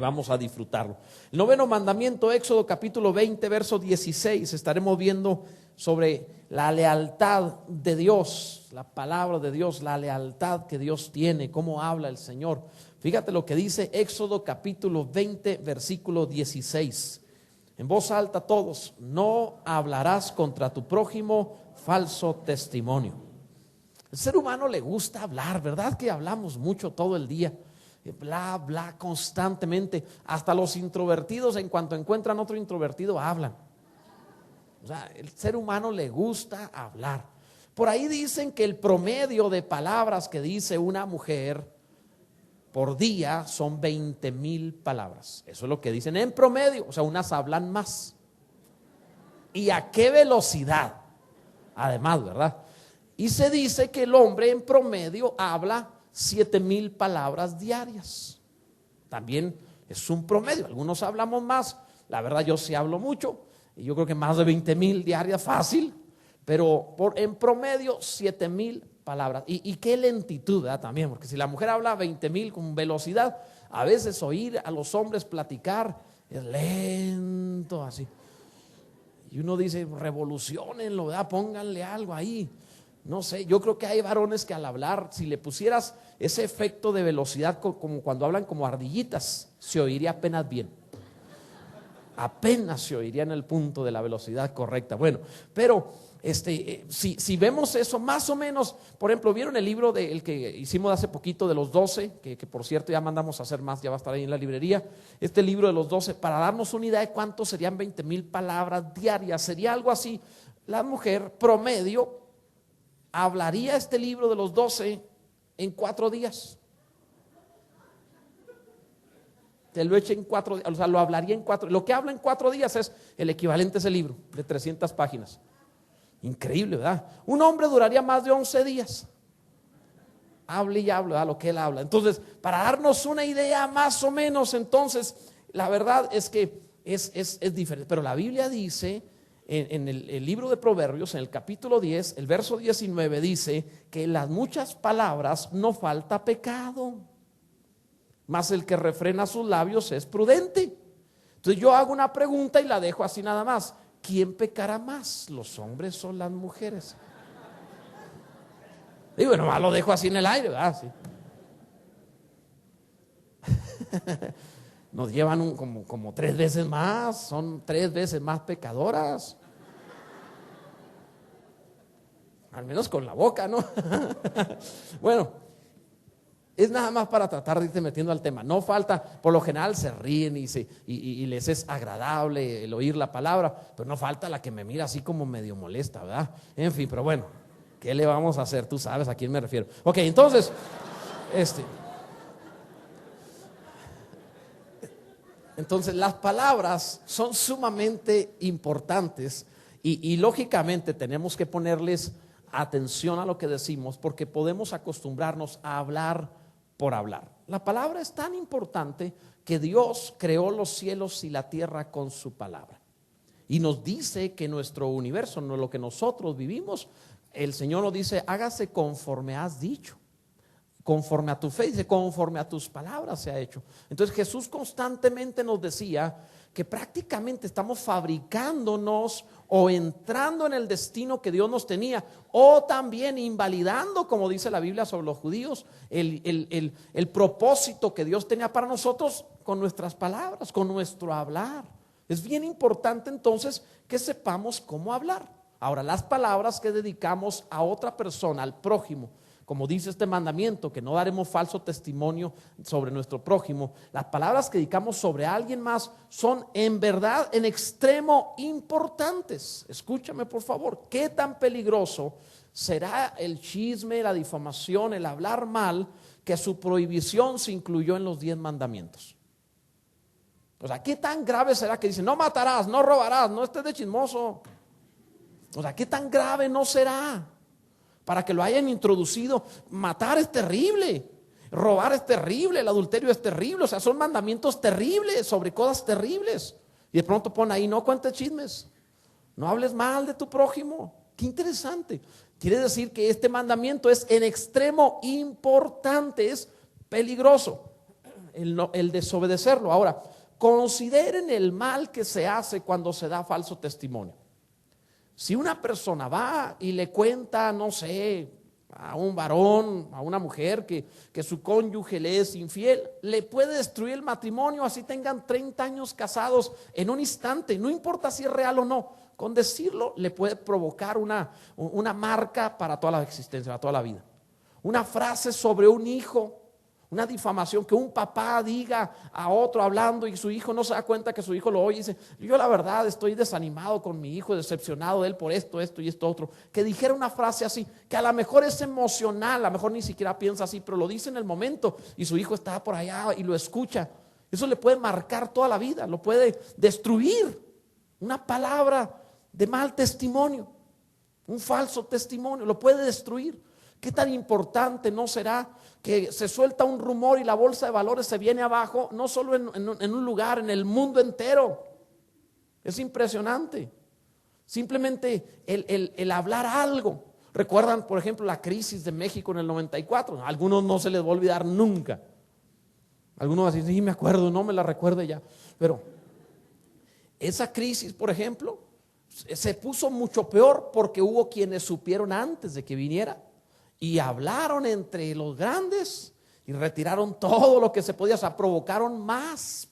Vamos a disfrutarlo. El noveno mandamiento, Éxodo capítulo 20, verso 16. Estaremos viendo sobre la lealtad de Dios, la palabra de Dios, la lealtad que Dios tiene, cómo habla el Señor. Fíjate lo que dice Éxodo capítulo 20, versículo 16. En voz alta todos: no hablarás contra tu prójimo falso testimonio. El ser humano le gusta hablar, ¿verdad? Que hablamos mucho todo el día. Bla, bla, constantemente. Hasta los introvertidos, en cuanto encuentran otro introvertido, hablan. O sea, el ser humano le gusta hablar. Por ahí dicen que el promedio de palabras que dice una mujer por día son 20,000 palabras. Eso es lo que dicen en promedio. O sea, unas hablan más. ¿Y a qué velocidad? Además, ¿verdad? Y se dice que el hombre en promedio habla 7,000 palabras diarias. También es un promedio. Algunos hablamos más. La verdad, yo sí hablo mucho. Y yo creo que más de 20,000 diarias fácil. Pero en promedio 7,000 palabras. Y qué lentitud, ¿verdad? También. Porque si la mujer habla 20,000 con velocidad, a veces oír a los hombres platicar es lento así. Y uno dice: revoluciónenlo, ¿verdad? Pónganle algo ahí. No sé, yo creo que hay varones que al hablar, si le pusieras ese efecto de velocidad como cuando hablan como ardillitas, se oiría apenas bien. Apenas se oiría en el punto de la velocidad correcta. Bueno, pero si vemos eso más o menos, por ejemplo, ¿vieron el libro el que hicimos hace poquito de los 12? Que por cierto ya mandamos a hacer más, ya va a estar ahí en la librería. Este libro de los 12, para darnos una idea de cuánto serían 20,000 palabras diarias, sería algo así. La mujer promedio hablaría este libro de los 12 en 4 días. Te lo echa en 4 días, o sea, lo hablaría en 4. Lo que habla en 4 días es el equivalente a ese libro de 300 páginas. Increíble, ¿verdad? Un hombre duraría más de 11 días. Hable y hable, ¿verdad? Lo que él habla. Entonces, para darnos una idea más o menos, entonces, la verdad es que es diferente. Pero la Biblia dice, en el libro de Proverbios, en el capítulo 10, el verso 19 dice que en las muchas palabras no falta pecado, mas el que refrena sus labios es prudente. Entonces yo hago una pregunta y la dejo así nada más: ¿quién pecará más, los hombres o las mujeres? Digo, nomás lo dejo así en el aire, ¿verdad? Sí. Nos llevan como 3 veces más, son 3 veces más pecadoras. Al menos con la boca, ¿no? Bueno, es nada más para tratar de irte metiendo al tema. No falta, por lo general se ríen y les es agradable el oír la palabra, pero no falta la que me mira así como medio molesta, ¿verdad? En fin, pero bueno, ¿qué le vamos a hacer? Tú sabes a quién me refiero. Ok, entonces, Entonces las palabras son sumamente importantes y lógicamente tenemos que ponerles atención a lo que decimos, porque podemos acostumbrarnos a hablar por hablar. La palabra es tan importante que Dios creó los cielos y la tierra con su palabra. Y nos dice que nuestro universo, no lo que nosotros vivimos, el Señor nos dice: hágase conforme has dicho. Conforme a tu fe, dice, conforme a tus palabras se ha hecho. Entonces Jesús constantemente nos decía que prácticamente estamos fabricándonos o entrando en el destino que Dios nos tenía, o también invalidando, como dice la Biblia sobre los judíos, el propósito que Dios tenía para nosotros con nuestras palabras, con nuestro hablar. Es bien importante entonces que sepamos cómo hablar. Ahora, las palabras que dedicamos a otra persona, al prójimo, como dice este mandamiento, que no daremos falso testimonio sobre nuestro prójimo, las palabras que dedicamos sobre alguien más son en verdad en extremo importantes. Escúchame por favor, ¿qué tan peligroso será el chisme, la difamación, el hablar mal, que su prohibición se incluyó en los 10 mandamientos? O sea, ¿qué tan grave será que dice: no matarás, no robarás, no estés de chismoso? O sea, ¿qué tan grave no será para que lo hayan introducido? Matar es terrible, robar es terrible, el adulterio es terrible. O sea, son mandamientos terribles sobre cosas terribles. Y de pronto pone ahí: no cuentes chismes, no hables mal de tu prójimo. Qué interesante. Quiere decir que este mandamiento es en extremo importante, es peligroso. el desobedecerlo. Ahora, consideren el mal que se hace cuando se da falso testimonio. Si una persona va y le cuenta, no sé, a un varón, a una mujer que su cónyuge le es infiel, le puede destruir el matrimonio, así tengan 30 años casados en un instante, no importa si es real o no. Con decirlo le puede provocar una marca para toda la existencia, para toda la vida. Una frase sobre un hijo, una difamación, que un papá diga a otro hablando y su hijo no se da cuenta que su hijo lo oye y dice: yo la verdad estoy desanimado con mi hijo, decepcionado de él por esto y esto otro. Que dijera una frase así, que a lo mejor es emocional, a lo mejor ni siquiera piensa así, pero lo dice en el momento y su hijo está por allá y lo escucha. Eso le puede marcar toda la vida, lo puede destruir. Una palabra de mal testimonio, un falso testimonio, lo puede destruir. ¿Qué tan importante no será que se suelta un rumor y la bolsa de valores se viene abajo? No solo en un lugar, en el mundo entero. Es impresionante. Simplemente el hablar algo. ¿Recuerdan, por ejemplo, la crisis de México en el 94? A algunos no se les va a olvidar nunca. Algunos van a decir: sí, me acuerdo, no me la recuerde ya. Pero esa crisis, por ejemplo, se puso mucho peor porque hubo quienes supieron antes de que viniera y hablaron entre los grandes y retiraron todo lo que se podía. O sea, provocaron más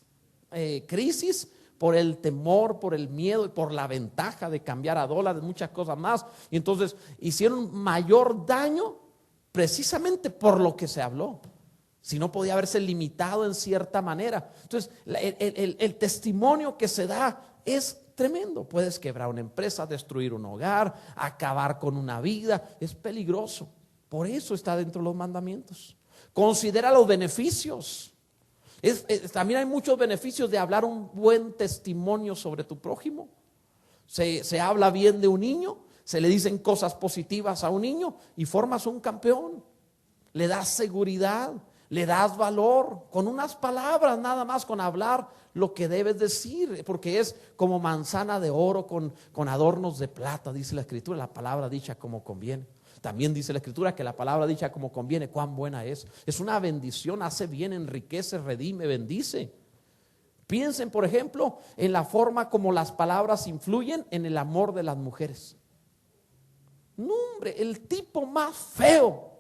crisis por el temor, por el miedo y por la ventaja de cambiar a dólares, muchas cosas más. Y entonces hicieron mayor daño precisamente por lo que se habló. Si no, podía haberse limitado en cierta manera. Entonces el testimonio que se da es tremendo. Puedes quebrar una empresa, destruir un hogar, acabar con una vida. Es peligroso. Por eso está dentro de los mandamientos. Considera los beneficios. También hay muchos beneficios de hablar un buen testimonio sobre tu prójimo. Se habla bien de un niño, se le dicen cosas positivas a un niño y formas un campeón. Le das seguridad, le das valor con unas palabras, nada más con hablar lo que debes decir, porque es como manzana de oro con adornos de plata, dice la Escritura, la palabra dicha como conviene. También dice la Escritura que la palabra dicha como conviene, cuán buena es. Es una bendición, hace bien, enriquece, redime, bendice. Piensen, por ejemplo, en la forma como las palabras influyen en el amor de las mujeres. No, hombre, el tipo más feo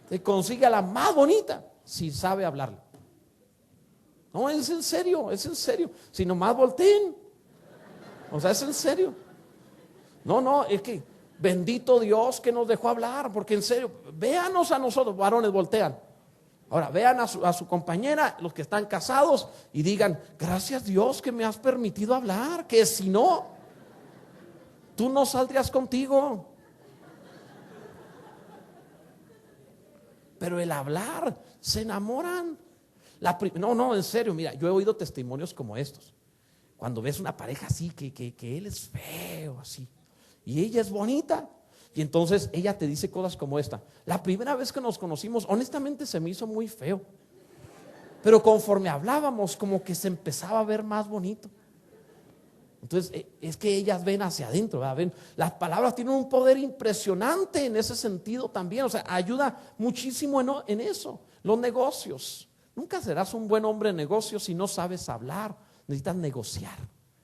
te consigue a la más bonita si sabe hablarle. No, es en serio, es en serio. Si nomás volteen, o sea, es en serio. No, es que bendito Dios que nos dejó hablar, porque en serio, véanos a nosotros, varones, voltean. Ahora vean a su compañera, los que están casados, y digan: gracias Dios que me has permitido hablar, que si no, tú no saldrías contigo. Pero el hablar, se enamoran. No, en serio, mira, yo he oído testimonios como estos. Cuando ves una pareja así, que él es feo, así, y ella es bonita, y entonces ella te dice cosas como esta: la primera vez que nos conocimos, honestamente se me hizo muy feo, pero conforme hablábamos, como que se empezaba a ver más bonito. Entonces es que ellas ven hacia adentro, ¿verdad? Ven, las palabras tienen un poder impresionante en ese sentido también. O sea, ayuda muchísimo en eso. Los negocios, nunca serás un buen hombre de negocios si no sabes hablar. Necesitas negociar.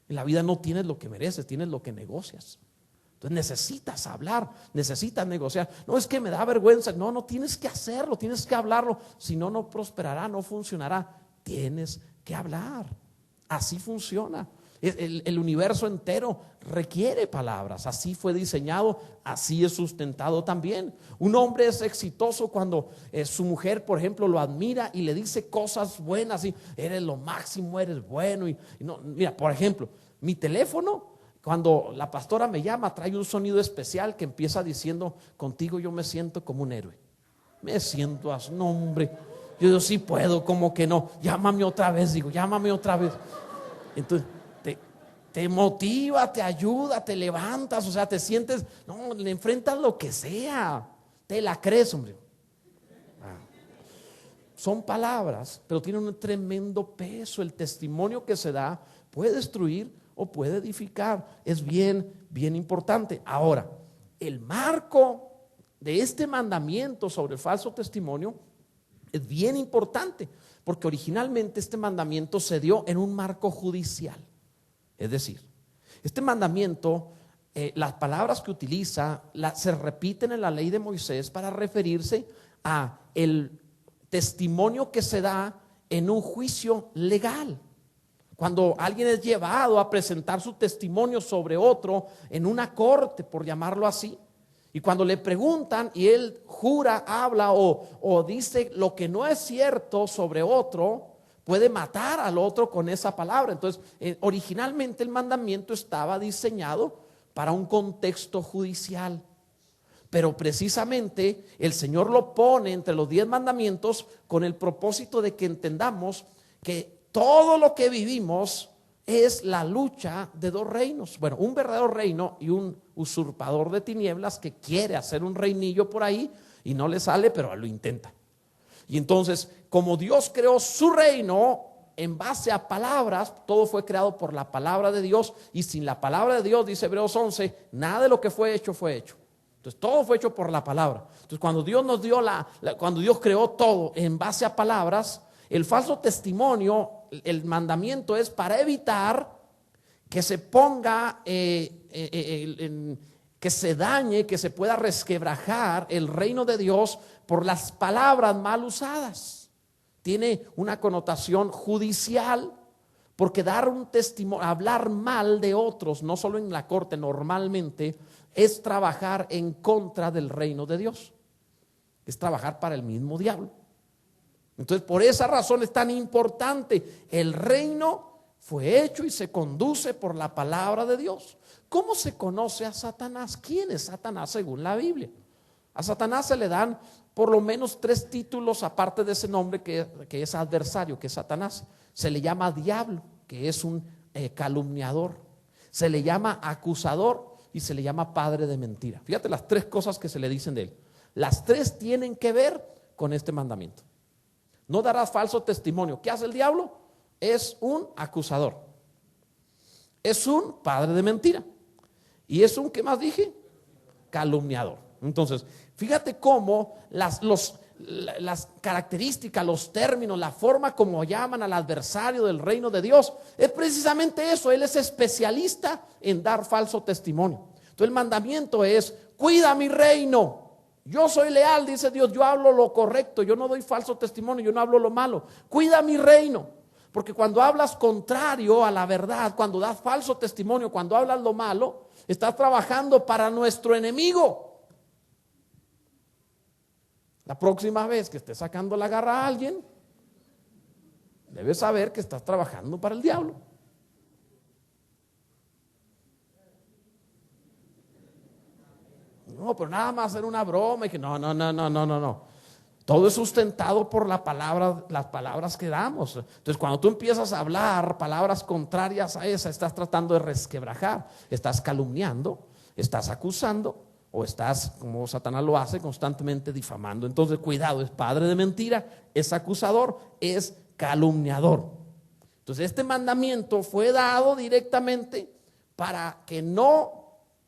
En la vida no tienes lo que mereces, tienes lo que negocias. Entonces necesitas hablar, necesitas negociar. No es que me da vergüenza, no tienes que hacerlo, tienes que hablarlo. Si no, no prosperará, no funcionará. Tienes que hablar. Así funciona. El universo entero requiere palabras. Así fue diseñado, así es sustentado también. Un hombre es exitoso cuando su mujer, por ejemplo, lo admira y le dice cosas buenas, y eres lo máximo, eres bueno. Mira, por ejemplo, mi teléfono, cuando la pastora me llama, trae un sonido especial que empieza diciendo: contigo yo me siento como un héroe. Me siento así, no, hombre, yo sí puedo, como que no. Llámame otra vez, digo, llámame otra vez. Entonces te motiva, te ayuda, te levantas, o sea, te sientes, no, le enfrentas lo que sea, te la crees, hombre. Son palabras, pero tienen un tremendo peso. El testimonio que se da puede destruir o puede edificar. Es bien importante. Ahora, el marco de este mandamiento sobre el falso testimonio es bien importante, Porque originalmente este mandamiento se dio en un marco judicial. Es decir, este mandamiento, las palabras que utiliza se repiten en la ley de Moisés para referirse a el testimonio que se da en un juicio legal. Cuando alguien es llevado a presentar su testimonio sobre otro en una corte, por llamarlo así, y cuando le preguntan y él jura, habla o dice lo que no es cierto sobre otro, puede matar al otro con esa palabra. Entonces, originalmente el mandamiento estaba diseñado para un contexto judicial. Pero precisamente el Señor lo pone entre los 10 mandamientos con el propósito de que entendamos que todo lo que vivimos es la lucha de dos reinos. Bueno, un verdadero reino y un usurpador de tinieblas que quiere hacer un reinillo por ahí y no le sale, pero lo intenta. Y entonces, como Dios creó su reino en base a palabras, todo fue creado por la palabra de Dios, y sin la palabra de Dios, dice Hebreos 11, nada de lo que fue hecho fue hecho. Entonces todo fue hecho por la palabra. Entonces cuando Dios nos dio cuando Dios creó todo en base a palabras, el falso testimonio, el mandamiento es para evitar que se ponga, que se dañe, que se pueda resquebrajar el reino de Dios por las palabras mal usadas. Tiene una connotación judicial, porque dar un testimonio, hablar mal de otros, no solo en la corte normalmente, es trabajar en contra del reino de Dios. Es trabajar para el mismo diablo. Entonces, por esa razón es tan importante. El reino fue hecho y se conduce por la palabra de Dios. ¿Cómo se conoce a Satanás? ¿Quién es Satanás según la Biblia? A Satanás se le dan por lo menos 3 títulos aparte de ese nombre que es adversario, que es Satanás. Se le llama diablo, que es un calumniador. Se le llama acusador y se le llama padre de mentira. Fíjate las 3 cosas que se le dicen de él. Las 3 tienen que ver con este mandamiento. No darás falso testimonio. ¿Qué hace el diablo? Es un acusador. Es un padre de mentira. Y es un, ¿qué más dije? Calumniador. Entonces, fíjate cómo las características, los términos, la forma como llaman al adversario del reino de Dios, es precisamente eso. Él es especialista en dar falso testimonio. Entonces el mandamiento es: cuida mi reino. Yo soy leal, dice Dios, yo hablo lo correcto, yo no doy falso testimonio, yo no hablo lo malo. Cuida mi reino. Porque cuando hablas contrario a la verdad, cuando das falso testimonio, cuando hablas lo malo, estás trabajando para nuestro enemigo. La próxima vez que estés sacando la garra a alguien, debes saber que estás trabajando para el diablo. No, pero nada más hacer una broma y que no. Todo es sustentado por la palabra, las palabras que damos. Entonces, cuando tú empiezas a hablar palabras contrarias a esa, estás tratando de resquebrajar, estás calumniando, estás acusando, o estás, como Satanás lo hace, constantemente difamando. Entonces, cuidado, es padre de mentira, es acusador, es calumniador. Entonces, este mandamiento fue dado directamente para que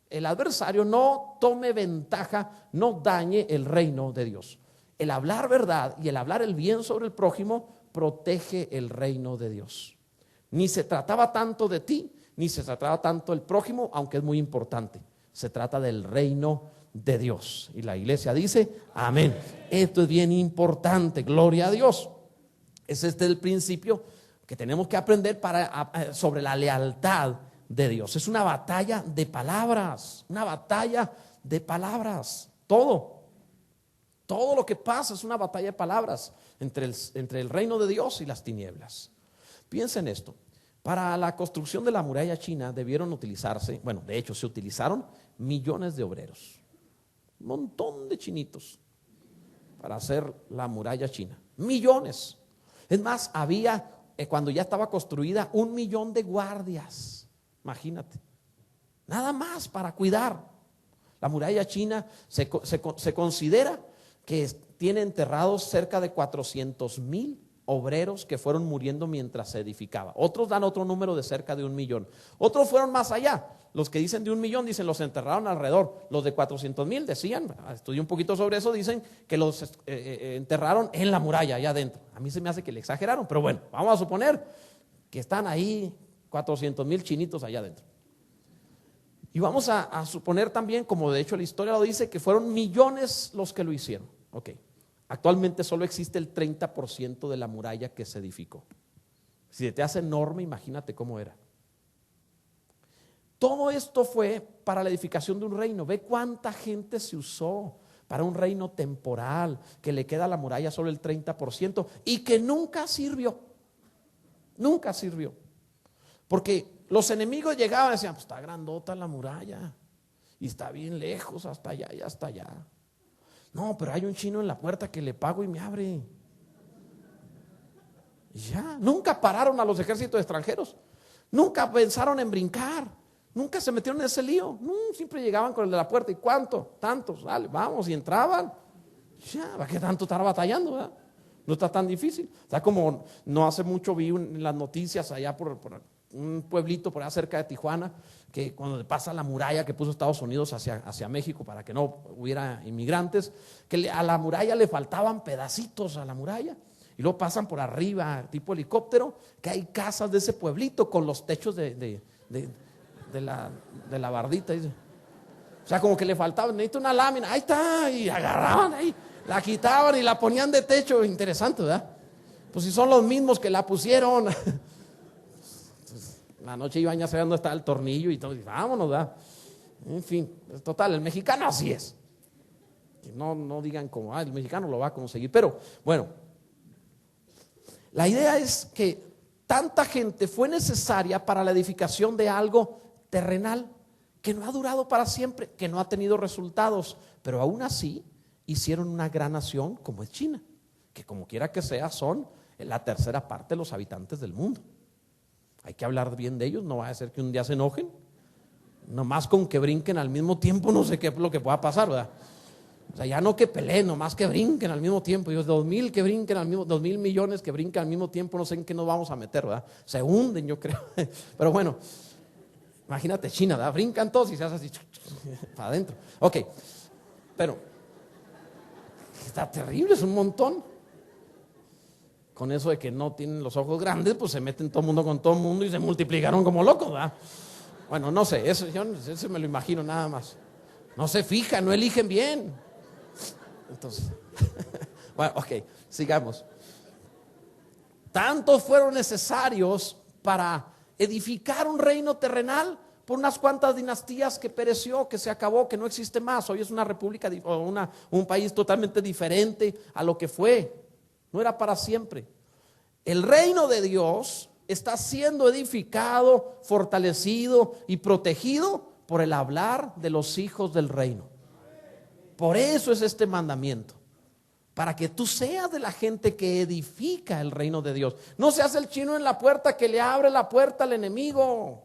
el adversario no tome ventaja, no dañe el reino de Dios. El hablar verdad y el hablar el bien sobre el prójimo protege el reino de Dios. Ni se trataba tanto de ti, ni se trataba tanto del prójimo, aunque es muy importante. Se trata del reino de Dios. Y la iglesia dice, amén. Esto es bien importante, gloria a Dios. Es el principio que tenemos que aprender sobre la lealtad de Dios. Es una batalla de palabras, una batalla de palabras. Todo lo que pasa es una batalla de palabras entre el reino de Dios y las tinieblas. Piensa en esto. Para la construcción de la muralla china debieron utilizarse, bueno, de hecho se utilizaron millones de obreros, un montón de chinitos para hacer la muralla china, millones. Es más, había, cuando ya estaba construida, 1 millón de guardias, imagínate, nada más para cuidar. La muralla china se considera que tiene enterrados cerca de 400,000 obreros que fueron muriendo mientras se edificaba. Otros dan otro número de cerca de 1,000,000. Otros fueron más allá. Los que dicen de 1,000,000 dicen los enterraron alrededor. Los de 400,000 decían, estudié un poquito sobre eso, dicen que los enterraron en la muralla, allá adentro. A mí se me hace que le exageraron, pero bueno, vamos a suponer que están ahí 400,000 chinitos allá adentro. Y vamos a suponer también, como de hecho la historia lo dice, que fueron millones los que lo hicieron. Ok, actualmente solo existe el 30% de la muralla que se edificó. Si te hace enorme, imagínate cómo era. Todo esto fue para la edificación de un reino. Ve cuánta gente se usó para un reino temporal, que le queda a la muralla solo el 30% y que nunca sirvió. Nunca sirvió. Porque los enemigos llegaban y decían, pues está grandota la muralla y está bien lejos, hasta allá y hasta allá. No, pero hay un chino en la puerta que le pago y me abre. Y ya, nunca pararon a los ejércitos extranjeros, nunca pensaron en brincar, nunca se metieron en ese lío. No, siempre llegaban con el de la puerta. ¿Y cuánto? Tantos, dale, vamos, y entraban. Ya, ¿para qué tanto estar batallando? ¿Verdad? No está tan difícil. O sea, como no hace mucho vi en las noticias allá por un pueblito por allá cerca de Tijuana, que cuando pasa la muralla que puso Estados Unidos hacia México para que no hubiera inmigrantes, que a la muralla le faltaban pedacitos a la muralla, y luego pasan por arriba tipo helicóptero, que hay casas de ese pueblito con los techos de la bardita. O sea, como que le faltaba, necesito una lámina, ahí está, y agarraban ahí, la quitaban y la ponían de techo. Interesante, ¿verdad? Pues si son los mismos que la pusieron. La noche iban ya sabiendo dónde estaba el tornillo y todo, y vámonos, ¿verdad? En fin, total, el mexicano así es. No digan como, el mexicano lo va a conseguir. Pero bueno, la idea es que tanta gente fue necesaria para la edificación de algo terrenal que no ha durado para siempre, que no ha tenido resultados, pero aún así hicieron una gran nación como es China, que como quiera que sea son la tercera parte de los habitantes del mundo. Hay que hablar bien de ellos, no va a ser que un día se enojen, nomás con que brinquen al mismo tiempo, no sé qué es lo que pueda pasar, ¿verdad? O sea, ya no que peleen, nomás que brinquen al mismo tiempo. Ellos 2,000 que brinquen al mismo, 2,000 millones que brinquen al mismo tiempo, no sé en qué nos vamos a meter, ¿verdad? Se hunden, yo creo. Pero bueno, imagínate China, ¿verdad? Brincan todos y se hace así para adentro. Ok, pero está terrible, es un montón. Con eso de que no tienen los ojos grandes, pues se meten todo el mundo con todo el mundo y se multiplicaron como locos, ¿verdad? Bueno, no sé, eso me lo imagino nada más. No se fijan, no eligen bien. Entonces, bueno, ok, sigamos. Tantos fueron necesarios para edificar un reino terrenal por unas cuantas dinastías que pereció, que se acabó, que no existe más. Hoy es una república o un país totalmente diferente a lo que fue. No era para siempre. El reino de Dios está siendo edificado, fortalecido y protegido por el hablar de los hijos del reino. Por eso es este mandamiento, para que tú seas de la gente que edifica el reino de Dios. No seas el chino en la puerta que le abre la puerta al enemigo.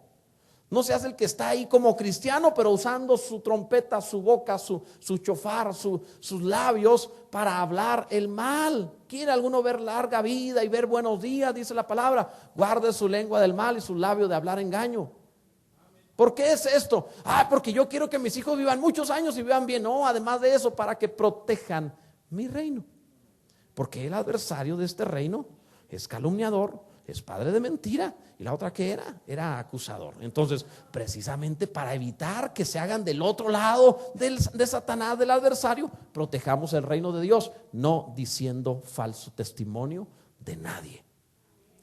No seas el que está ahí como cristiano, pero usando su trompeta, su boca, su chofar, sus labios para hablar el mal. ¿Quiere alguno ver larga vida y ver buenos días? Dice la palabra. Guarde su lengua del mal y su labio de hablar engaño. ¿Por qué es esto? Porque yo quiero que mis hijos vivan muchos años y vivan bien. No, además de eso, para que protejan mi reino. Porque el adversario de este reino es calumniador, es padre de mentira. Y la otra que era acusador. Entonces, precisamente para evitar que se hagan del otro lado de Satanás, del adversario, protejamos el reino de Dios, no diciendo falso testimonio de nadie,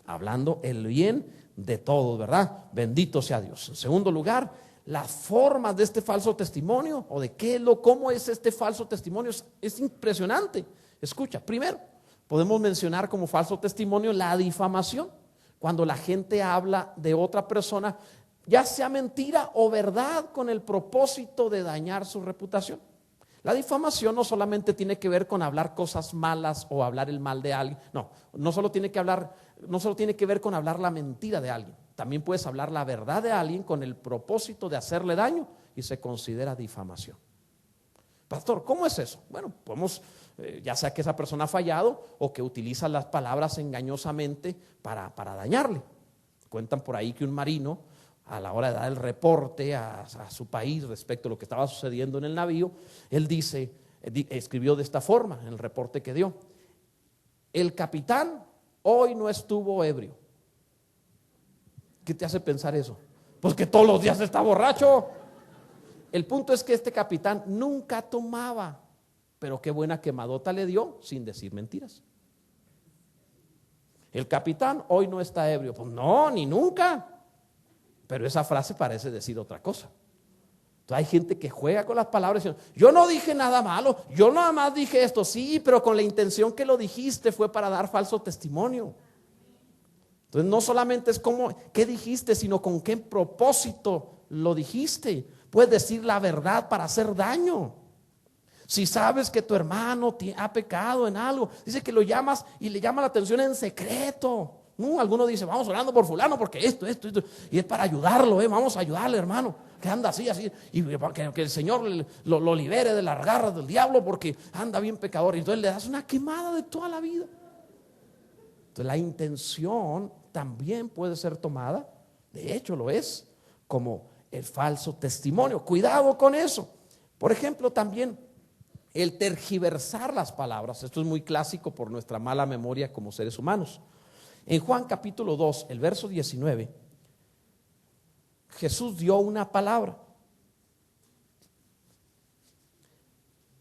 hablando el bien de todos, ¿verdad? Bendito sea Dios. En segundo lugar, las formas de este falso testimonio, o de cómo es este falso testimonio, es impresionante. Escucha, primero, podemos mencionar como falso testimonio la difamación. Cuando la gente habla de otra persona, ya sea mentira o verdad, con el propósito de dañar su reputación. La difamación no solamente tiene que ver con hablar cosas malas o hablar el mal de alguien. No solo tiene que ver con hablar la mentira de alguien. También puedes hablar la verdad de alguien con el propósito de hacerle daño y se considera difamación. Pastor, ¿cómo es eso? Bueno, podemos ya sea que esa persona ha fallado o que utiliza las palabras engañosamente para dañarle. Cuentan por ahí que un marino, a la hora de dar el reporte a su país respecto a lo que estaba sucediendo en el navío, él escribió de esta forma en el reporte que dio: el capitán hoy no estuvo ebrio. ¿Qué te hace pensar eso? Pues que todos los días está borracho. El punto es que este capitán nunca tomaba, pero qué buena quemadota le dio sin decir mentiras. El capitán hoy no está ebrio. Pues no, ni nunca. Pero esa frase parece decir otra cosa. Entonces hay gente que juega con las palabras y dice: yo no dije nada malo, yo nada más dije esto. Sí, pero con la intención que lo dijiste fue para dar falso testimonio. Entonces no solamente es como qué dijiste, sino con qué propósito lo dijiste. Puedes decir la verdad para hacer daño. Si sabes que tu hermano ha pecado en algo, dice que lo llamas y le llama la atención en secreto. Alguno dice: vamos orando por fulano porque esto, y es para ayudarlo, vamos a ayudarle, hermano, que anda así, y que el Señor lo libere de las garras del diablo porque anda bien pecador. Y entonces le das una quemada de toda la vida. Entonces la intención también puede ser tomada, de hecho lo es, como el falso testimonio. Cuidado con eso. Por ejemplo, también el tergiversar las palabras. Esto es muy clásico por nuestra mala memoria como seres humanos. En Juan capítulo 2, el verso 19, Jesús dio una palabra.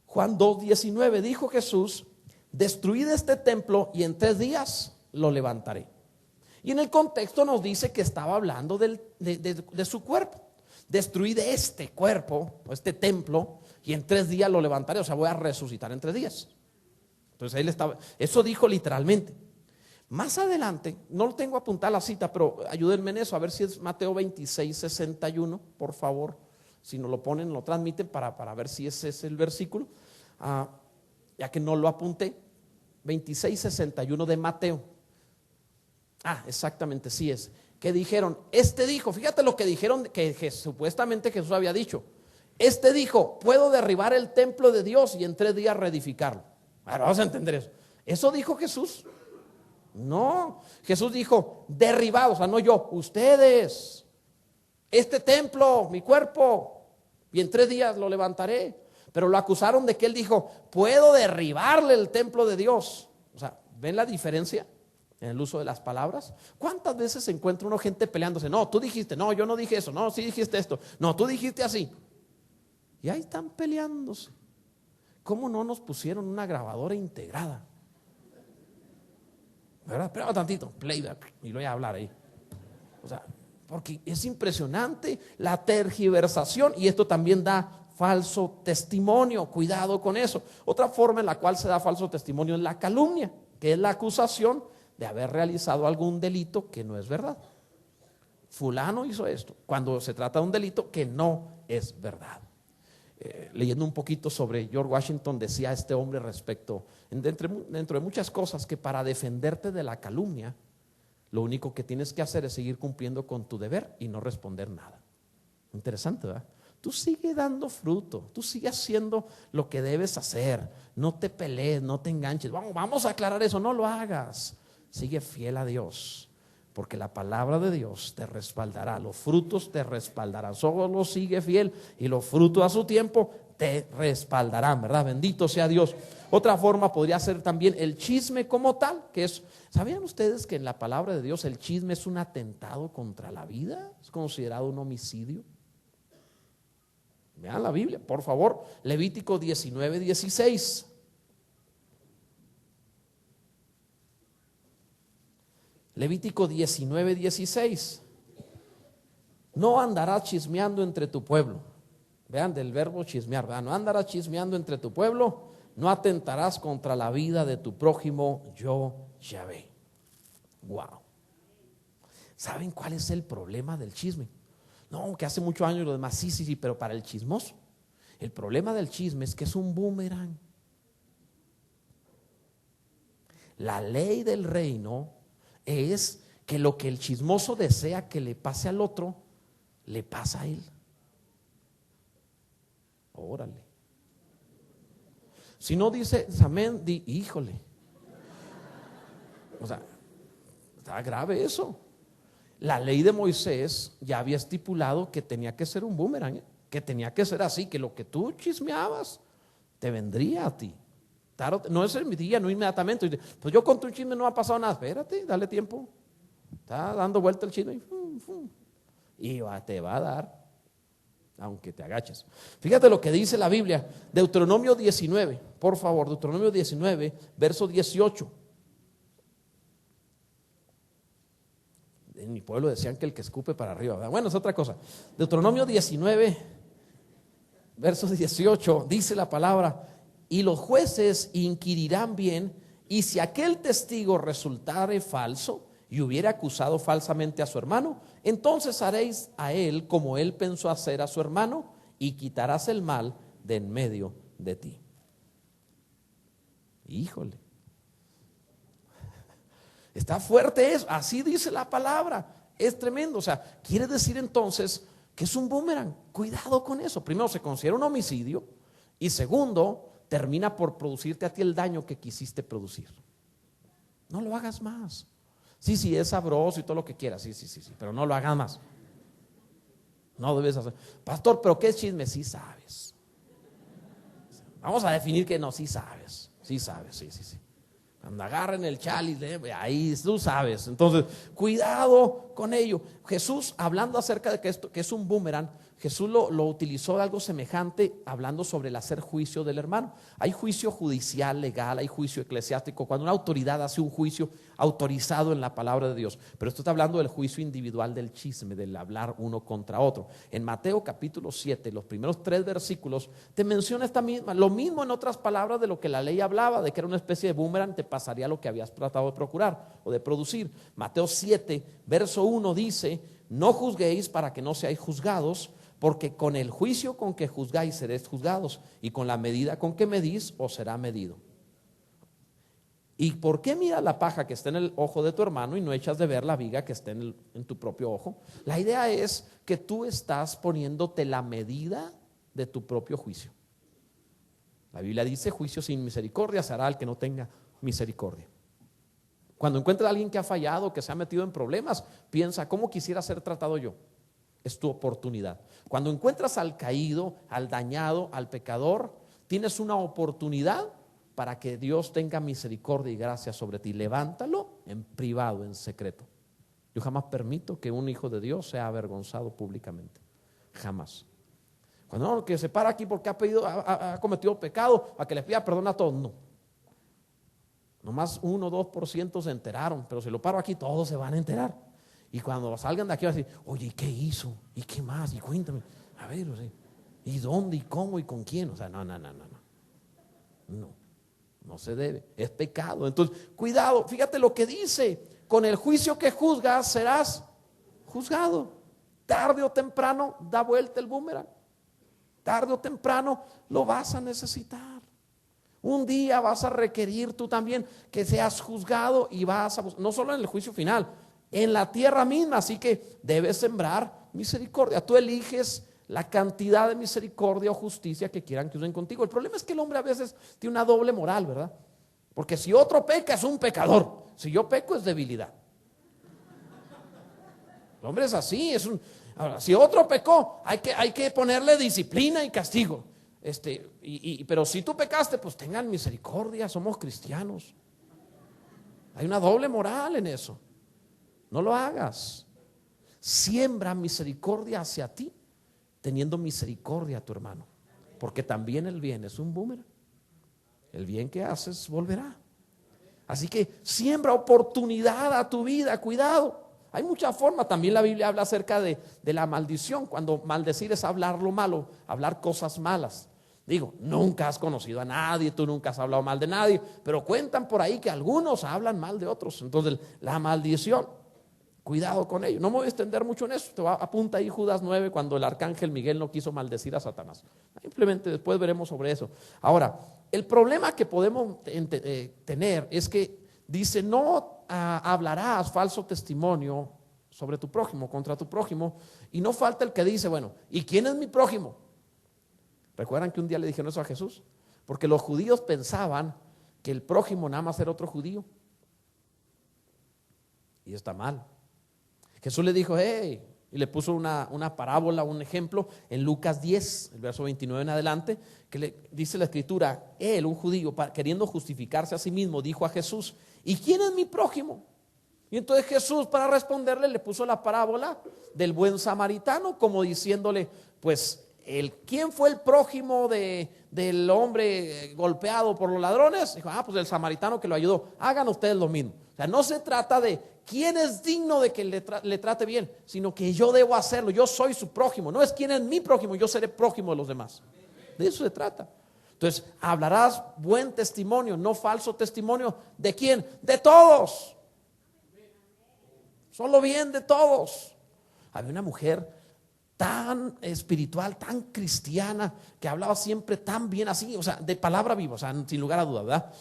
Juan 2:19 dijo Jesús: destruid este templo y en 3 días lo levantaré. Y en el contexto nos dice que estaba hablando de su cuerpo. Destruid este cuerpo, este templo, y en 3 días lo levantaré. O sea, voy a resucitar en 3 días. Entonces eso dijo literalmente. Más adelante, no lo tengo apuntada la cita, pero ayúdenme en eso, a ver si es Mateo 26:61, por favor. Si nos lo ponen, lo transmiten para ver si ese es el versículo, ya que no lo apunté. 26:61 de Mateo. Exactamente, sí es. Que dijeron, dijo, fíjate lo que dijeron, que supuestamente Jesús había dicho. Dijo: puedo derribar el templo de Dios y en 3 días reedificarlo. Ahora vamos a entender eso. ¿Eso dijo Jesús? No, Jesús dijo: derribado, o sea, no yo, ustedes, este templo, mi cuerpo, y en 3 días lo levantaré. Pero lo acusaron de que él dijo: puedo derribarle el templo de Dios. O sea, ¿ven la diferencia en el uso de las palabras? ¿Cuántas veces se encuentra uno gente peleándose? No, tú dijiste, no, yo no dije eso, no, sí dijiste esto, no, tú dijiste así. Y ahí están peleándose. ¿Cómo no nos pusieron una grabadora integrada? ¿Verdad? Espera tantito, playback, y lo voy a hablar ahí. O sea, porque es impresionante la tergiversación, y esto también da falso testimonio. Cuidado con eso. Otra forma en la cual se da falso testimonio es la calumnia, que es la acusación de haber realizado algún delito que no es verdad. Fulano hizo esto, cuando se trata de un delito que no es verdad. Leyendo un poquito sobre George Washington, decía este hombre respecto, dentro de muchas cosas, que para defenderte de la calumnia, lo único que tienes que hacer es seguir cumpliendo con tu deber y no responder nada. Interesante, ¿verdad? Tú sigue dando fruto, tú sigue haciendo lo que debes hacer, no te pelees, no te enganches. Vamos a aclarar eso, no lo hagas. Sigue fiel a Dios, porque la palabra de Dios te respaldará, los frutos te respaldarán. Solo sigue fiel y los frutos a su tiempo te respaldarán, ¿verdad? Bendito sea Dios. Otra forma podría ser también el chisme como tal, que es, ¿sabían ustedes que en la palabra de Dios el chisme es un atentado contra la vida? Es considerado un homicidio. Vean la Biblia, por favor, Levítico 19:16. Levítico 19:16. No andarás chismeando entre tu pueblo. Vean del verbo chismear, ¿verdad? No andarás chismeando entre tu pueblo, no atentarás contra la vida de tu prójimo, yo Yahvé. Wow. ¿Saben cuál es el problema del chisme? No, que hace muchos años lo demás, sí, pero para el chismoso, el problema del chisme es que es un boomerang. La ley del reino es que lo que el chismoso desea que le pase al otro, le pasa a él. Órale. Si no dices amén, di híjole. O sea, está grave eso. La ley de Moisés ya había estipulado que tenía que ser un boomerang, que tenía que ser así, que lo que tú chismeabas te vendría a ti. No es el día, no inmediatamente. Pues yo conté un chisme, no ha pasado nada. Espérate, dale tiempo. Está dando vuelta el chisme y te va a dar, aunque te agaches. Fíjate lo que dice la Biblia, Deuteronomio 19, por favor, Deuteronomio 19, verso 18. En mi pueblo decían que el que escupe para arriba, ¿verdad? Bueno, es otra cosa. Deuteronomio 19, verso 18, dice la palabra: y los jueces inquirirán bien, y si aquel testigo resultare falso y hubiera acusado falsamente a su hermano, entonces haréis a él como él pensó hacer a su hermano, y quitarás el mal de en medio de ti. Híjole, está fuerte eso, así dice la palabra, es tremendo. O sea, quiere decir entonces que es un boomerang. Cuidado con eso. Primero, se considera un homicidio, y segundo, termina por producirte a ti el daño que quisiste producir. No lo hagas más. Sí, es sabroso y todo lo que quieras, sí, pero no lo hagas más. No debes hacer. Pastor, ¿pero qué es chisme? Sí sabes. Vamos a definir que no, sí sabes. Sí. Cuando agarren el cháliz, ahí tú sabes. Entonces, cuidado con ello. Jesús, hablando acerca de que esto, que es un boomerang, Jesús lo utilizó algo semejante, hablando sobre el hacer juicio del hermano. Hay juicio judicial, legal, hay juicio eclesiástico, cuando una autoridad hace un juicio autorizado en la palabra de Dios. Pero esto está hablando del juicio individual, del chisme, del hablar uno contra otro. En Mateo capítulo 7, los primeros 3 versículos, te menciona lo mismo en otras palabras de lo que la ley hablaba, de que era una especie de boomerang, te pasaría lo que habías tratado de procurar o de producir. Mateo 7, verso 1 dice: no juzguéis para que no seáis juzgados, porque con el juicio con que juzgáis seréis juzgados, y con la medida con que medís os será medido. ¿Y por qué miras la paja que está en el ojo de tu hermano y no echas de ver la viga que está en tu propio ojo? La idea es que tú estás poniéndote la medida de tu propio juicio. La Biblia dice: juicio sin misericordia se hará al que no tenga misericordia. Cuando encuentres a alguien que ha fallado, que se ha metido en problemas, piensa: ¿cómo quisiera ser tratado yo? Es tu oportunidad. Cuando encuentras al caído, al dañado, al pecador, tienes una oportunidad para que Dios tenga misericordia y gracia sobre ti. Levántalo en privado, en secreto. Yo jamás permito que un hijo de Dios sea avergonzado públicamente. Jamás. Cuando no, que se para aquí porque ha cometido pecado, a que le pida perdón a todos. No. Nomás 1 o 2% se enteraron, pero si lo paro aquí, todos se van a enterar. Y cuando salgan de aquí, van a decir: oye, ¿y qué hizo? ¿Y qué más? Y cuéntame. A ver, o sea, ¿y dónde? ¿Y cómo? ¿Y con quién? O sea, no se debe. Es pecado. Entonces, cuidado. Fíjate lo que dice: con el juicio que juzgas serás juzgado. Tarde o temprano da vuelta el boomerang. Tarde o temprano lo vas a necesitar. Un día vas a requerir tú también que seas juzgado, y vas a no solo en el juicio final, en la tierra misma. Así que debes sembrar misericordia. Tú eliges la cantidad de misericordia o justicia que quieran que usen contigo. El problema es que el hombre a veces tiene una doble moral, ¿verdad? Porque si otro peca, es un pecador. Si yo peco, es debilidad. El hombre es así. Ahora, si otro pecó, hay que ponerle disciplina y castigo. Pero si tú pecaste, pues tengan misericordia, somos cristianos. Hay una doble moral en eso. No lo hagas. Siembra misericordia hacia ti, teniendo misericordia a tu hermano, porque también el bien es un boomerang. El bien que haces volverá. Así que siembra oportunidad a tu vida. Cuidado. Hay muchas formas. También la Biblia habla acerca de la maldición. Cuando maldecir es hablar lo malo, hablar cosas malas. Digo, nunca has conocido a nadie, tú nunca has hablado mal de nadie, pero cuentan por ahí que algunos hablan mal de otros. Entonces, la maldición, cuidado con ello. No me voy a extender mucho en eso. Apunta ahí Judas 9, cuando el arcángel Miguel no quiso maldecir a Satanás. Simplemente después veremos sobre eso. Ahora, el problema que podemos tener es que dice: no hablarás falso testimonio sobre tu prójimo, contra tu prójimo. Y no falta el que dice: bueno, ¿y quién es mi prójimo? ¿Recuerdan que un día le dijeron eso a Jesús? Porque los judíos pensaban que el prójimo nada más era otro judío. Y está mal. Jesús le dijo, hey, y le puso una parábola, un ejemplo en Lucas 10, el verso 29 en adelante, que le dice la escritura, él, un judío, queriendo justificarse a sí mismo, dijo a Jesús, ¿y quién es mi prójimo? Y entonces Jesús, para responderle, le puso la parábola del buen samaritano, como diciéndole, pues, ¿quién fue el prójimo del hombre golpeado por los ladrones? Dijo, pues el samaritano que lo ayudó. Hagan ustedes lo mismo. O sea, no se trata de quién es digno de que le trate bien, sino que yo debo hacerlo. Yo soy su prójimo. No es quién es mi prójimo, yo seré prójimo de los demás. De eso se trata. Entonces, hablarás buen testimonio, no falso testimonio. ¿De quién? De todos. Solo bien de todos. Había una mujer tan espiritual, tan cristiana, que hablaba siempre tan bien así, o sea, de palabra viva, o sea, sin lugar a duda, ¿verdad?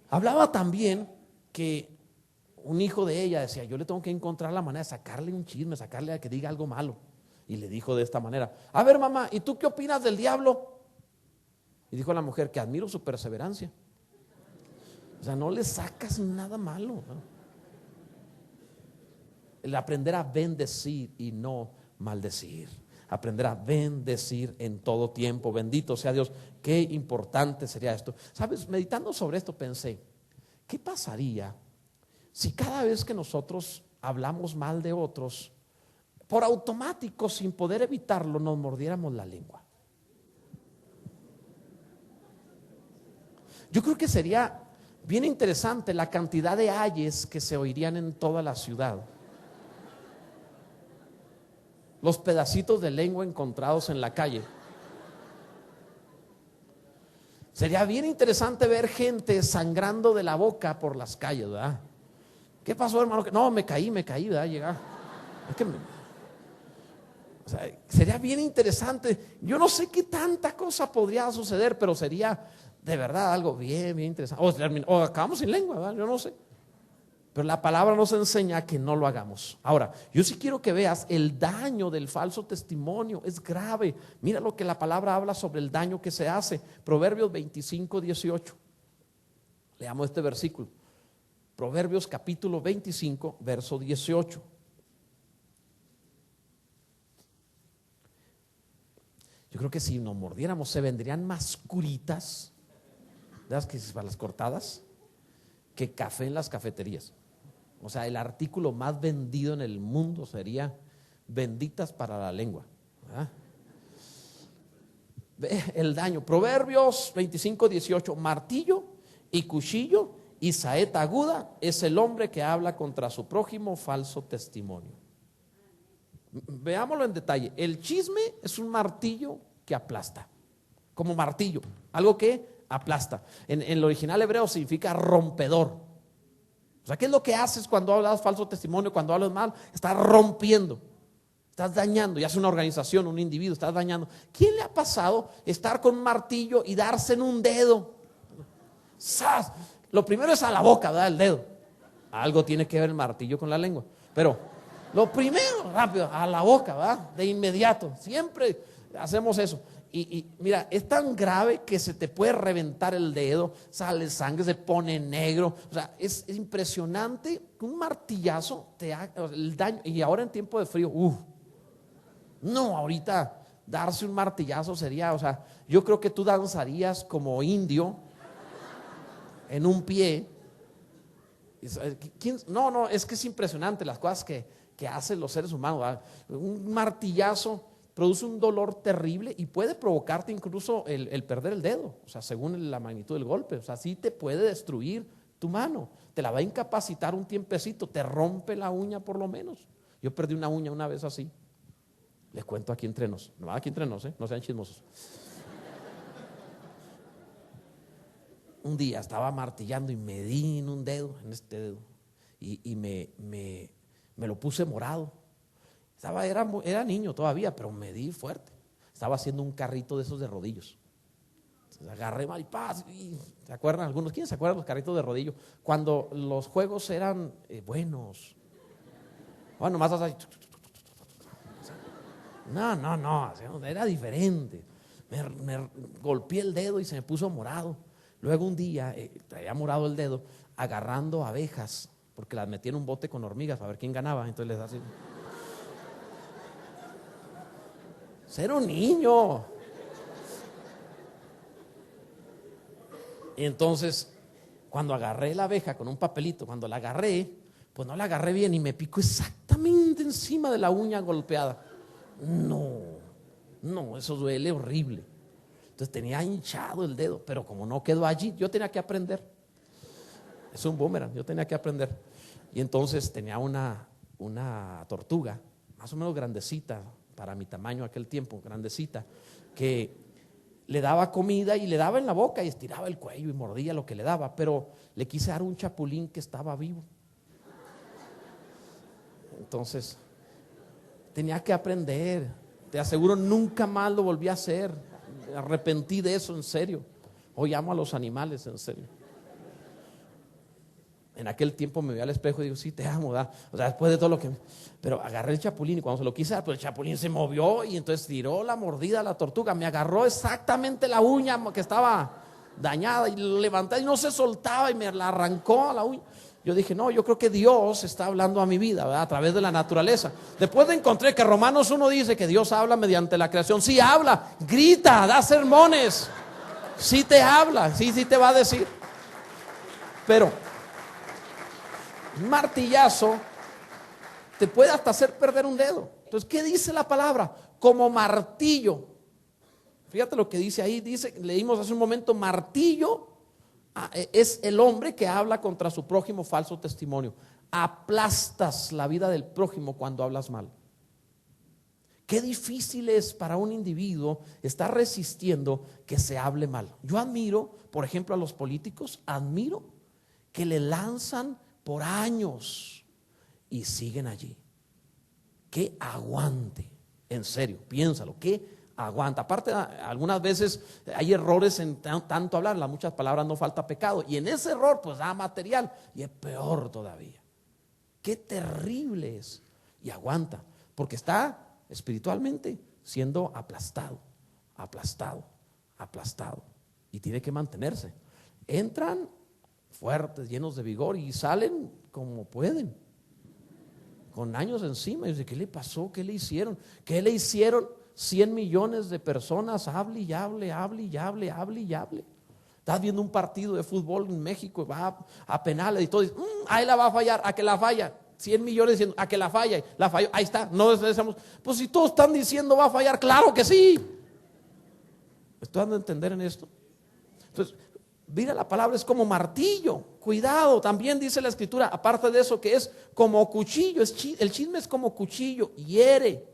Hablaba tan bien que un hijo de ella decía, yo le tengo que encontrar la manera de sacarle un chisme, sacarle a que diga algo malo. Y le dijo de esta manera, a ver mamá, ¿y tú qué opinas del diablo? Y dijo la mujer, que admiro su perseverancia. O sea, no le sacas nada malo, ¿no? El aprender a bendecir y no maldecir. Aprender a bendecir en todo tiempo. Bendito sea Dios. Qué importante sería esto. Sabes, meditando sobre esto pensé, ¿qué pasaría si cada vez que nosotros hablamos mal de otros, por automático, sin poder evitarlo, nos mordiéramos la lengua? Yo creo que sería bien interesante la cantidad de ayes que se oirían en toda la ciudad. Los pedacitos de lengua encontrados en la calle. Sería bien interesante ver gente sangrando de la boca por las calles, ¿verdad? ¿Qué pasó, hermano? No, me caí, ¿verdad? Llegar. Es que o sea, sería bien interesante. Yo no sé qué tanta cosa podría suceder, pero sería de verdad algo bien interesante. O acabamos sin lengua, ¿verdad? Yo no sé. Pero la palabra nos enseña que no lo hagamos. Ahora, yo sí quiero que veas el daño del falso testimonio. Es grave. Mira lo que la palabra habla sobre el daño que se hace. Proverbios 25:18. Leamos este versículo. Proverbios capítulo 25, verso 18. Yo creo que si nos mordiéramos se vendrían más curitas, ¿verdad? Que para las cortadas, que café en las cafeterías. O sea, el artículo más vendido en el mundo sería benditas para la lengua, ¿verdad? Ve el daño. Proverbios 25:18. Martillo y cuchillo y saeta aguda es el hombre que habla contra su prójimo falso testimonio. Veámoslo en detalle. El chisme es un martillo que aplasta, como martillo, algo que aplasta. En el original hebreo significa rompedor. O sea, ¿qué es lo que haces cuando hablas falso testimonio, cuando hablas mal? Estás rompiendo, estás dañando, ya sea una organización, un individuo, estás dañando. ¿Quién le ha pasado estar con un martillo y darse en un dedo? ¡Sas! Lo primero es a la boca, ¿verdad? El dedo. Algo tiene que ver el martillo con la lengua. Pero lo primero, rápido, a la boca, ¿verdad? De inmediato. Siempre hacemos eso. Y mira, es tan grave que se te puede reventar el dedo, sale sangre, se pone negro. O sea, es impresionante que un martillazo te haga el daño. Y ahora en tiempo de frío, no, ahorita darse un martillazo sería, o sea, yo creo que tú danzarías como indio en un pie. No, es que es impresionante las cosas que hacen los seres humanos, ¿verdad? Un martillazo produce un dolor terrible y puede provocarte incluso el perder el dedo, o sea, según la magnitud del golpe. O sea, sí te puede destruir tu mano, te la va a incapacitar un tiempecito, te rompe la uña por lo menos. Yo perdí una uña una vez así. Les cuento aquí entre nos, no aquí entre nos, no sean chismosos. Un día estaba martillando y me di en un dedo, en este dedo, y me lo puse morado. Era niño todavía, pero me di fuerte. Estaba haciendo un carrito de esos de rodillos. Entonces agarré mal y paz. ¿Se acuerdan algunos? ¿Quién se acuerda de los carritos de rodillo? Cuando los juegos eran buenos. Bueno, más así. No, era diferente. me golpeé el dedo y se me puso morado. Luego un día, traía morado el dedo, agarrando abejas, porque las metí en un bote con hormigas para ver quién ganaba. Entonces les hacía. Ser un niño. Y entonces, cuando agarré la abeja con un papelito, cuando la agarré, pues no la agarré bien y me picó exactamente encima de la uña golpeada. No, eso duele horrible. Entonces tenía hinchado el dedo, pero como no quedó allí, yo tenía que aprender. Es un boomerang, yo tenía que aprender. Y entonces tenía una tortuga, más o menos grandecita, para mi tamaño aquel tiempo, grandecita, que le daba comida y le daba en la boca y estiraba el cuello y mordía lo que le daba, pero le quise dar un chapulín que estaba vivo. Entonces tenía que aprender. Te aseguro, nunca más lo volví a hacer. Me arrepentí de eso, en serio. Hoy amo a los animales, en serio. En aquel tiempo me vi al espejo y digo, sí, te amo, ¿verdad? O sea, después de todo lo que... Pero agarré el chapulín y cuando se lo quise dar, pues el chapulín se movió y entonces tiró la mordida a la tortuga. Me agarró exactamente la uña que estaba dañada y lo levanté y no se soltaba y me la arrancó a la uña. Yo dije, no, yo creo que Dios está hablando a mi vida, ¿verdad? A través de la naturaleza. Después encontré que Romanos 1 dice que Dios habla mediante la creación. Sí habla, grita, da sermones. Sí te habla, sí te va a decir. Pero un martillazo te puede hasta hacer perder un dedo. Entonces, ¿qué dice la palabra? Como martillo. Fíjate lo que dice ahí. Dice, leímos hace un momento, martillo es el hombre que habla contra su prójimo falso testimonio. Aplastas la vida del prójimo cuando hablas mal. Qué difícil es para un individuo estar resistiendo que se hable mal. Yo admiro, por ejemplo, a los políticos, admiro que le lanzan por años y siguen allí. Que aguante, en serio, piénsalo, que aguanta. Aparte, algunas veces hay errores en tanto hablar, las muchas palabras no falta pecado, y en ese error pues da material y es peor todavía. Qué terrible es. Y aguanta, porque está espiritualmente siendo aplastado, y tiene que mantenerse. Entran fuertes, llenos de vigor y salen como pueden, con años encima. Y dice, ¿qué le pasó? ¿Qué le hicieron? ¿Qué le hicieron 100 millones de personas? Hable y hable. Estás viendo un partido de fútbol en México, va a penales y todo, dice, ahí la va a fallar, a que la falla. 100 millones diciendo, a que la falla, la falló, ahí está. No decimos, pues si todos están diciendo va a fallar, claro que sí. ¿Me estoy dando a entender en esto? Entonces, mira, la palabra es como martillo. Cuidado, también dice la escritura, aparte de eso, que es como cuchillo. El chisme es como cuchillo, hiere.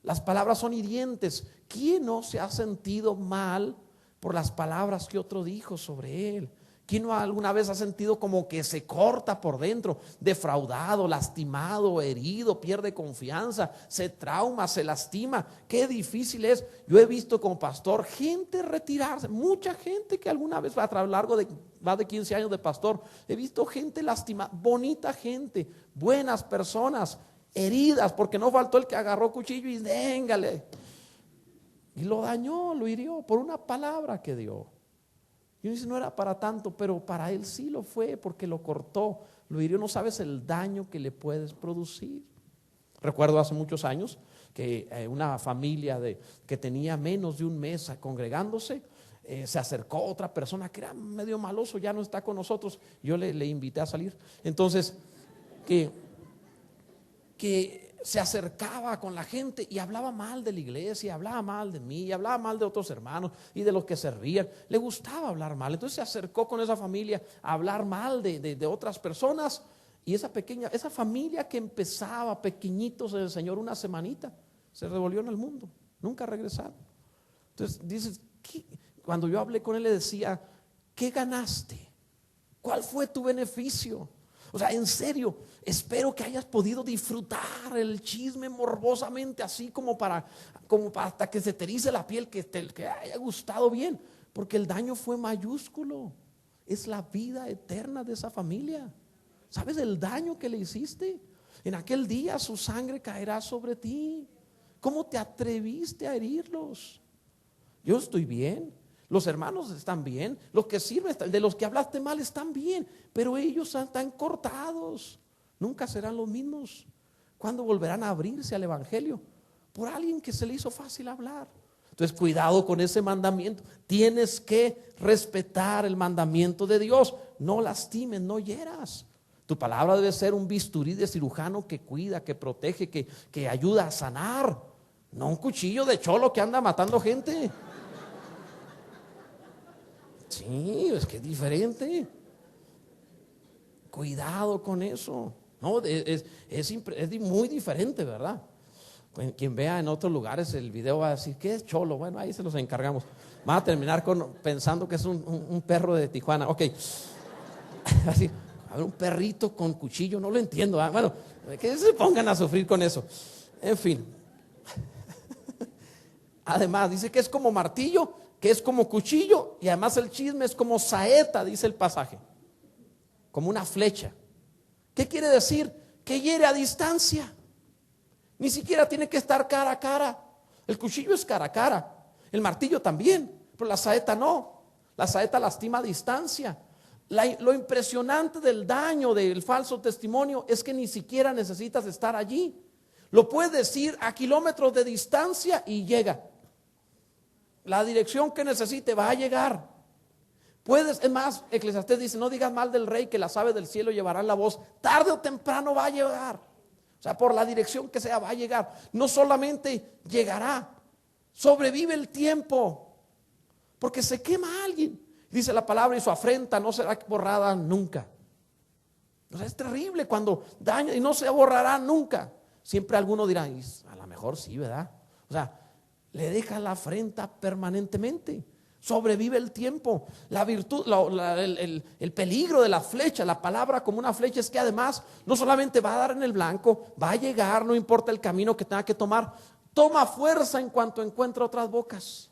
Las palabras son hirientes. ¿Quién no se ha sentido mal por las palabras que otro dijo sobre él? ¿Quién no alguna vez ha sentido como que se corta por dentro, defraudado, lastimado, herido, pierde confianza, se trauma, se lastima? Qué difícil es. Yo he visto como pastor gente retirarse, mucha gente que alguna vez a lo largo de más de 15 años de pastor, he visto gente lastimada, bonita gente, buenas personas, heridas, porque no faltó el que agarró cuchillo y déngale. Y lo dañó, lo hirió por una palabra que dio. Y uno dice, no era para tanto, pero para él sí lo fue, porque lo cortó, lo hirió. No sabes el daño que le puedes producir. Recuerdo hace muchos años que una familia que tenía menos de un mes congregándose, se acercó otra persona que era medio maloso, ya no está con nosotros. Yo le invité a salir. Entonces, que se acercaba con la gente y hablaba mal de la iglesia, hablaba mal de mí, hablaba mal de otros hermanos y de los que servían. Le gustaba hablar mal. Entonces se acercó con esa familia a hablar mal de otras personas. Y esa familia que empezaba pequeñitos en el Señor, una semanita, se revolvió en el mundo. Nunca regresaron. Entonces dices, cuando yo hablé con él le decía, ¿qué ganaste? ¿Cuál fue tu beneficio? O sea, en serio, espero que hayas podido disfrutar el chisme morbosamente, así como para hasta que se te erice la piel, que haya gustado bien, porque el daño fue mayúsculo. Es la vida eterna de esa familia. ¿Sabes el daño que le hiciste? En aquel día su sangre caerá sobre ti. ¿Cómo te atreviste a herirlos? Yo estoy bien, los hermanos están bien, los que sirven, de los que hablaste mal están bien, pero ellos están cortados, nunca serán los mismos. ¿Cuándo volverán a abrirse al evangelio? Por alguien que se le hizo fácil hablar. Entonces cuidado con ese mandamiento. Tienes que respetar el mandamiento de Dios. No lastimes, no hieras. Tu palabra debe ser un bisturí de cirujano que cuida, que protege, que ayuda a sanar. No un cuchillo de cholo que anda matando gente. Sí, es que es diferente. Cuidado con eso. No, es muy diferente, ¿verdad? Quien vea en otros lugares el video va a decir, ¿qué es cholo? Bueno, ahí se los encargamos. Va a terminar pensando que es un perro de Tijuana. Ok, así, a ver, un perrito con cuchillo, no lo entiendo. Bueno, que se pongan a sufrir con eso. En fin. Además, dice que es como martillo, que es como cuchillo, y además el chisme es como saeta, dice el pasaje, como una flecha. ¿Qué quiere decir? Que hiere a distancia. Ni siquiera tiene que estar cara a cara. El cuchillo es cara a cara, el martillo también, pero la saeta no. La saeta lastima a distancia. Lo impresionante del daño del falso testimonio es que ni siquiera necesitas estar allí. Lo puedes decir a kilómetros de distancia y llega. La dirección que necesite va a llegar. Es más, Eclesiastés dice, no digas mal del rey, que las aves del cielo llevarán la voz. Tarde o temprano va a llegar. O sea, por la dirección que sea va a llegar. No solamente llegará, sobrevive el tiempo, porque se quema alguien. Dice la palabra, y su afrenta no será borrada nunca. O sea, es terrible cuando daña y no se borrará nunca. Siempre alguno dirá, a lo mejor sí, ¿verdad? O sea, le deja la afrenta permanentemente. Sobrevive el tiempo. La virtud, el peligro de la flecha, la palabra como una flecha, es que además no solamente va a dar en el blanco, va a llegar, no importa el camino que tenga que tomar, toma fuerza en cuanto encuentra otras bocas.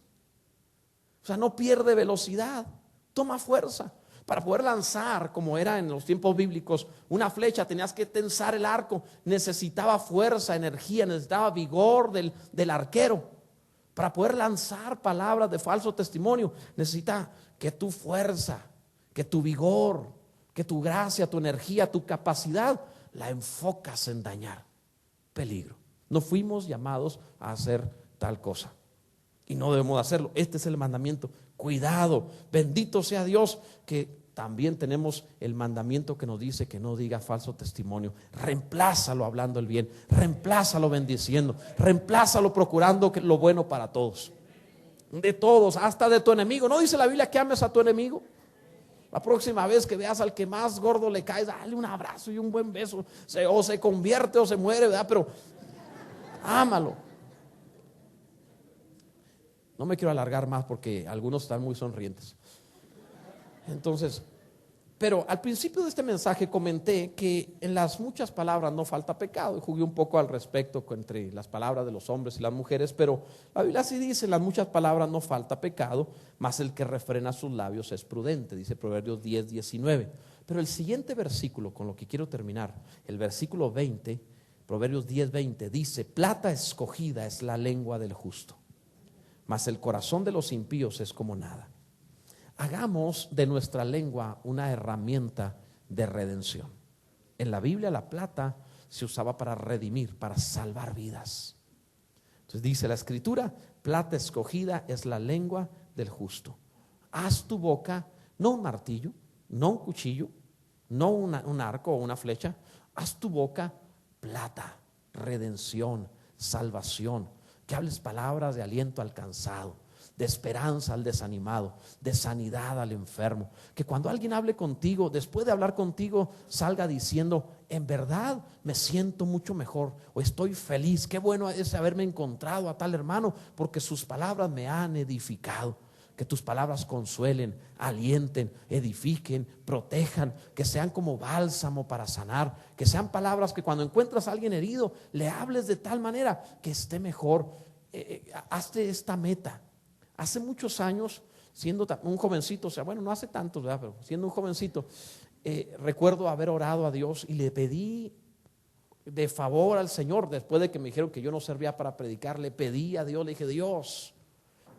O sea, no pierde velocidad, toma fuerza. Para poder lanzar, como era en los tiempos bíblicos, una flecha, tenías que tensar el arco, necesitaba fuerza, energía, necesitaba vigor del arquero. Para poder lanzar palabras de falso testimonio, necesita que tu fuerza, que tu vigor, que tu gracia, tu energía, tu capacidad, la enfocas en dañar. Peligro. No fuimos llamados a hacer tal cosa y no debemos hacerlo. Este es el mandamiento. Cuidado, bendito sea Dios que también tenemos el mandamiento que nos dice que no diga falso testimonio. Reemplázalo hablando el bien, reemplázalo bendiciendo, reemplázalo procurando lo bueno para todos. De todos, hasta de tu enemigo. ¿No dice la Biblia que ames a tu enemigo? La próxima vez que veas al que más gordo le caes, dale un abrazo y un buen beso. O se convierte o se muere, ¿verdad? Pero ámalo. No me quiero alargar más porque algunos están muy sonrientes. Entonces, pero al principio de este mensaje comenté que en las muchas palabras no falta pecado. Jugué un poco al respecto entre las palabras de los hombres y las mujeres, pero la Biblia sí dice, en las muchas palabras no falta pecado, mas el que refrena sus labios es prudente, dice Proverbios 10:19. Pero el siguiente versículo con lo que quiero terminar, el versículo 20, Proverbios 10:20, dice, plata escogida es la lengua del justo, mas el corazón de los impíos es como nada. Hagamos de nuestra lengua una herramienta de redención. En la Biblia la plata se usaba para redimir, para salvar vidas. Entonces dice la Escritura, plata escogida es la lengua del justo. Haz tu boca, no un martillo, no un cuchillo, no un arco o una flecha, haz tu boca plata, redención, salvación, que hables palabras de aliento al cansado, de esperanza al desanimado, de sanidad al enfermo. Que cuando alguien hable contigo, después de hablar contigo, salga diciendo, en verdad me siento mucho mejor, o estoy feliz, qué bueno es haberme encontrado a tal hermano, porque sus palabras me han edificado. Que tus palabras consuelen, alienten, edifiquen, protejan, que sean como bálsamo para sanar, que sean palabras que cuando encuentras a alguien herido, le hables de tal manera que esté mejor. Hazte esta meta. Hace muchos años, siendo un jovencito, o sea, bueno, no hace tantos, ¿verdad? Pero siendo un jovencito, recuerdo haber orado a Dios y le pedí de favor al Señor, después de que me dijeron que yo no servía para predicar, le pedí a Dios, le dije, Dios,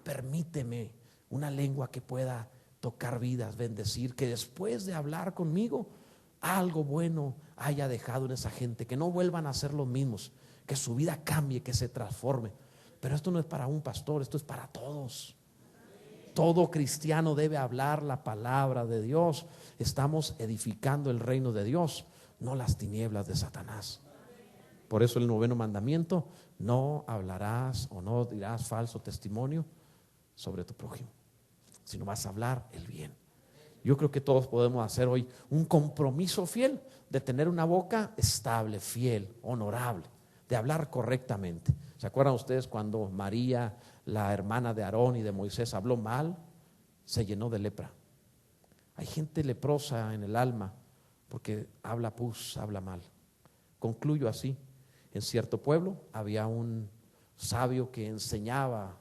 permíteme una lengua que pueda tocar vidas, bendecir, que después de hablar conmigo algo bueno haya dejado en esa gente, que no vuelvan a ser los mismos, que su vida cambie, que se transforme. Pero esto no es para un pastor, esto es para todos. Todo cristiano debe hablar la palabra de Dios. Estamos edificando el reino de Dios, no las tinieblas de Satanás. Por eso el 9º mandamiento: no hablarás o no dirás falso testimonio sobre tu prójimo, sino vas a hablar el bien. Yo creo que todos podemos hacer hoy un compromiso fiel de tener una boca estable, fiel, honorable, de hablar correctamente. ¿Se acuerdan ustedes cuando María, la hermana de Aarón y de Moisés, habló mal? Se llenó de lepra. Hay gente leprosa en el alma porque habla pus, habla mal. Concluyo así: en cierto pueblo había un sabio que enseñaba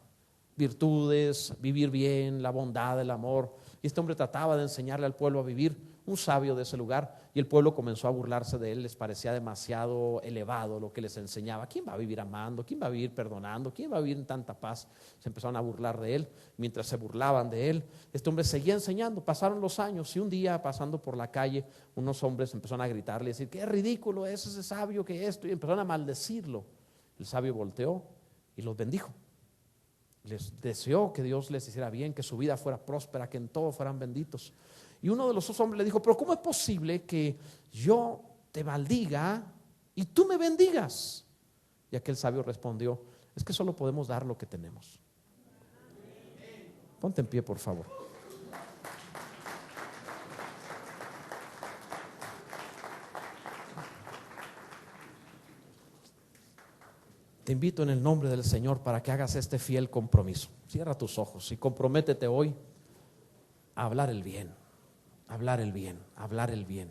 virtudes, vivir bien, la bondad, el amor. Y este hombre trataba de enseñarle al pueblo a vivir, un sabio de ese lugar, y el pueblo comenzó a burlarse de él. Les parecía demasiado elevado lo que les enseñaba. ¿Quién va a vivir amando? ¿Quién va a vivir perdonando? ¿Quién va a vivir en tanta paz? Se empezaron a burlar de él. Mientras se burlaban de él, este hombre seguía enseñando. Pasaron los años y un día, pasando por la calle, unos hombres empezaron a gritarle y decir: qué ridículo es ese sabio que esto, y empezaron a maldecirlo. El sabio volteó y los bendijo. Les deseó que Dios les hiciera bien, que su vida fuera próspera, que en todo fueran benditos. Y uno de los dos hombres le dijo: pero ¿cómo es posible que yo te maldiga y tú me bendigas? Y aquel sabio respondió: es que solo podemos dar lo que tenemos. Ponte en pie, por favor. Te invito en el nombre del Señor para que hagas este fiel compromiso. Cierra tus ojos y comprométete hoy a hablar el bien, hablar el bien, hablar el bien.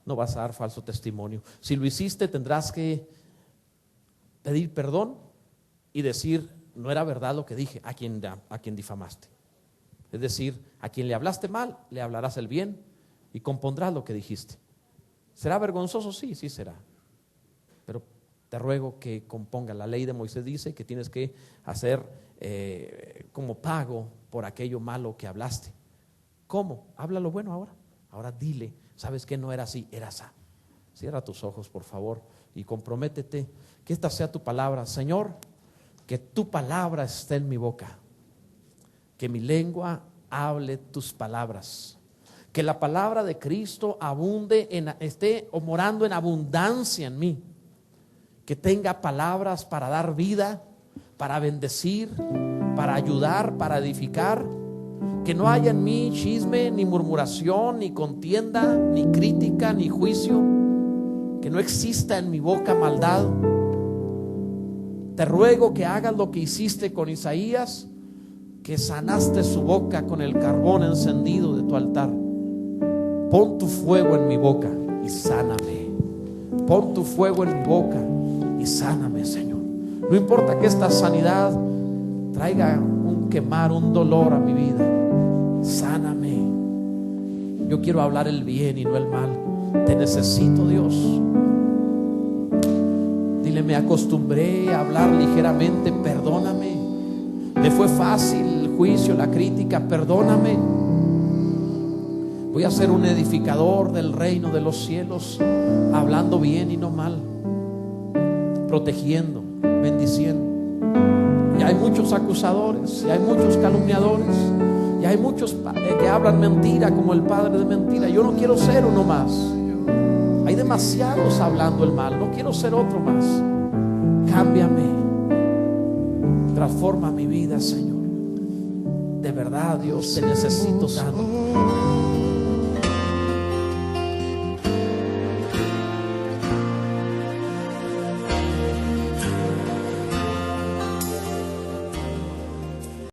No vas a dar falso testimonio. Si lo hiciste, tendrás que pedir perdón y decir: no era verdad lo que dije a quien difamaste. Es decir, a quien le hablaste mal, le hablarás el bien y compondrás lo que dijiste. ¿Será vergonzoso? Sí, sí será. Pero te ruego que componga. La ley de Moisés dice que tienes que hacer como pago por aquello malo que hablaste. ¿Cómo? Habla lo bueno ahora. Ahora dile: ¿sabes qué? No era así, era así. Cierra tus ojos, por favor, y comprométete que esta sea tu palabra. Señor, que tu palabra esté en mi boca, que mi lengua hable tus palabras, que la palabra de Cristo esté morando en abundancia en mí, que tenga palabras para dar vida, para bendecir, para ayudar, para edificar. Que no haya en mí chisme, ni murmuración, ni contienda, ni crítica, ni juicio. Que no exista en mi boca maldad. Te ruego que hagas lo que hiciste con Isaías, que sanaste su boca con el carbón encendido de tu altar. Pon tu fuego en mi boca y sáname. Pon tu fuego en mi boca y sáname, Señor. No importa que esta sanidad traiga un quemar, un dolor a mi vida. Sáname. Yo quiero hablar el bien y no el mal. Te necesito, Dios. Dile: me acostumbré a hablar ligeramente, perdóname. Me fue fácil el juicio, la crítica, perdóname. Voy a ser un edificador del reino de los cielos, hablando bien y no mal, protegiendo, bendiciendo. Y hay muchos acusadores, y hay muchos calumniadores, y hay muchos que hablan mentira, como el padre de mentira. Yo no quiero ser uno más. Hay demasiados hablando el mal. No quiero ser otro más. Cámbiame, transforma mi vida, Señor. De verdad, Dios, te necesito tanto.